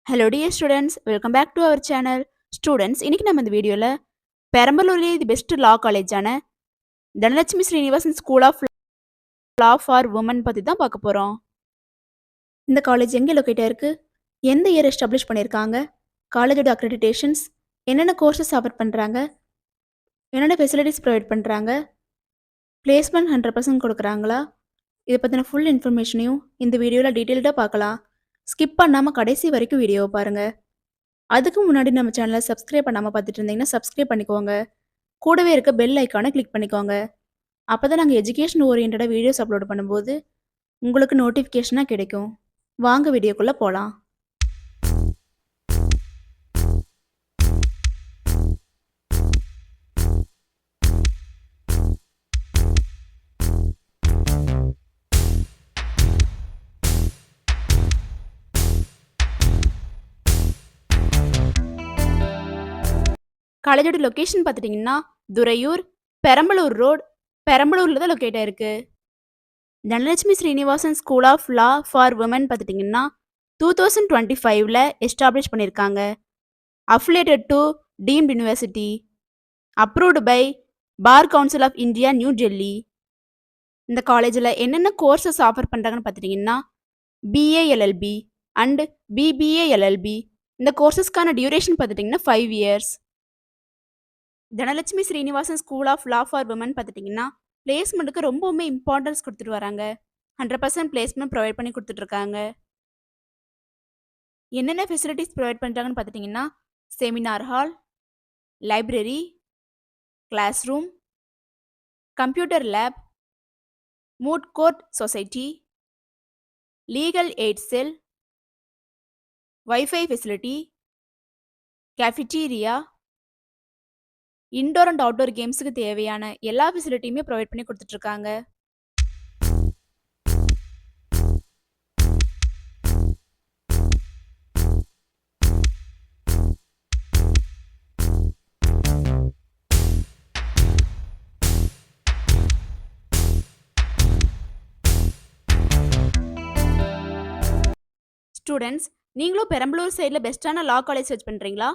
Hello dear students, welcome back to our channel. Students, இன்னைக்கு நம்ம இந்த வீடியோல பெரம்பலூர்லேயே தி பெஸ்ட் லா காலேஜான Dhanalakshmi Srinivasan school of law for women பற்றி தான் பார்க்க போகிறோம். இந்த காலேஜ் எங்கே லொக்கேட் ஆயிருக்கு, எந்த இயர் எஸ்டாப்ளிஷ் பண்ணியிருக்காங்க, காலேஜோட அக்ரெடிடேஷன்ஸ், என்னென்ன கோர்சஸ் ஆஃபர் பண்ணுறாங்க, என்னென்ன ஃபெசிலிட்டிஸ் ப்ரொவைட் பண்ணுறாங்க, பிளேஸ்மெண்ட் 100% கொடுக்குறாங்களா, இதை பற்றின ஃபுல் இன்ஃபர்மேஷனையும் இந்த வீடியோவில் டீட்டெயில்டாக பார்க்கலாம். ஸ்கிப் பண்ணாமல் கடைசி வரைக்கும் வீடியோவை பாருங்கள். அதுக்கு முன்னாடி நம்ம சேனலை சப்ஸ்கிரைப் பண்ணாமல் பார்த்துட்டு இருந்தீங்கன்னா சப்ஸ்கிரைப் பண்ணிக்கோங்க. கூடவே இருக்க பெல் ஐக்கானை கிளிக் பண்ணிக்கோங்க. அப்போ தான் நாங்கள் எஜுகேஷன் ஓரியன்டாக வீடியோஸ் அப்லோட் பண்ணும்போது உங்களுக்கு நோட்டிஃபிகேஷனாக கிடைக்கும். வாங்க வீடியோக்குள்ளே போகலாம். காலேஜோட லொக்கேஷன் பார்த்துட்டிங்கன்னா துறையூர், பெரம்பலூர் ரோடு, பெரம்பலூரில் தான் லொக்கேட் ஆயிருக்கு. Dhanalakshmi Srinivasan school of law for women பார்த்துட்டிங்கன்னா 2025 எஸ்டாப்ளிஷ் பண்ணியிருக்காங்க. Affiliated to deemed university, approved by Bar Council of India, New Delhi. இந்த காலேஜில் என்னென்ன கோர்சஸ் ஆஃபர் பண்ணுறாங்கன்னு பார்த்துட்டிங்கன்னா பிஏஎல்எல்பி அண்ட் பிபிஏஎல்எல்பி. இந்த கோர்சஸ்க்கான டியூரேஷன் பார்த்துட்டிங்கன்னா 5 years. Dhanalakshmi Srinivasan school of law for women பார்த்துட்டிங்கன்னா பிளேஸ்மெண்ட்டுக்கு ரொம்பவுமே இம்பார்ட்டன்ஸ் கொடுத்துட்டு வராங்க. 100% பிளேஸ்மெண்ட் ப்ரொவைட் பண்ணி கொடுத்துட்ருக்காங்க. என்னென்ன ஃபெசிலிட்டிஸ் ப்ரொவைட் பண்ணுறாங்கன்னு பார்த்துட்டிங்கன்னா seminar hall, library, class room, computer lab, moot court society, legal aid cell, wifi facility, cafeteria, indoor and outdoor கேம்ஸுக்கு தேவையான எல்லா ஃபெசிலிட்டியுமே ப்ரொவைட் பண்ணி கொடுத்துட்ருக்காங்க. ஸ்டூடெண்ட்ஸ், நீங்களும் பெரம்பலூர் சைடில் பெஸ்ட்டான லா காலேஜ் சர்ச் பண்ணுறீங்களா?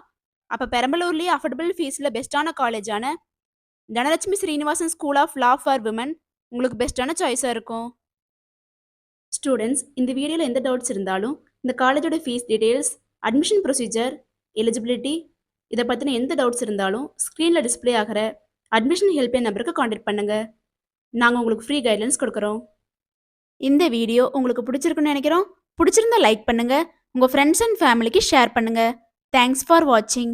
அப்போ பெரம்பலூர்லேயே அஃபோர்டபுள் ஃபீஸில் பெஸ்ட்டான காலேஜான Dhanalakshmi Srinivasan school of law for women உங்களுக்கு பெஸ்ட்டான சாய்ஸாக இருக்கும். ஸ்டூடெண்ட்ஸ், இந்த வீடியோவில் எந்த டவுட்ஸ் இருந்தாலும் இந்த காலேஜோட fees details, admission procedure, eligibility, இதை பற்றின எந்த டவுட்ஸ் இருந்தாலும் ஸ்க்ரீனில் டிஸ்பிளே ஆகிற அட்மிஷன் ஹெல்ப்லைன் நம்பருக்கு காண்டாக்ட் பண்ணுங்கள். நாங்கள் உங்களுக்கு ஃப்ரீ கைட்லைன்ஸ் கொடுக்குறோம். இந்த வீடியோ உங்களுக்கு பிடிச்சிருக்குன்னு நினைக்கிறோம். பிடிச்சிருந்தா லைக் பண்ணுங்கள், உங்கள் ஃப்ரெண்ட்ஸ் அண்ட் ஃபேமிலிக்கு ஷேர் பண்ணுங்கள். தேங்க்ஸ் ஃபார் வாட்சிங்.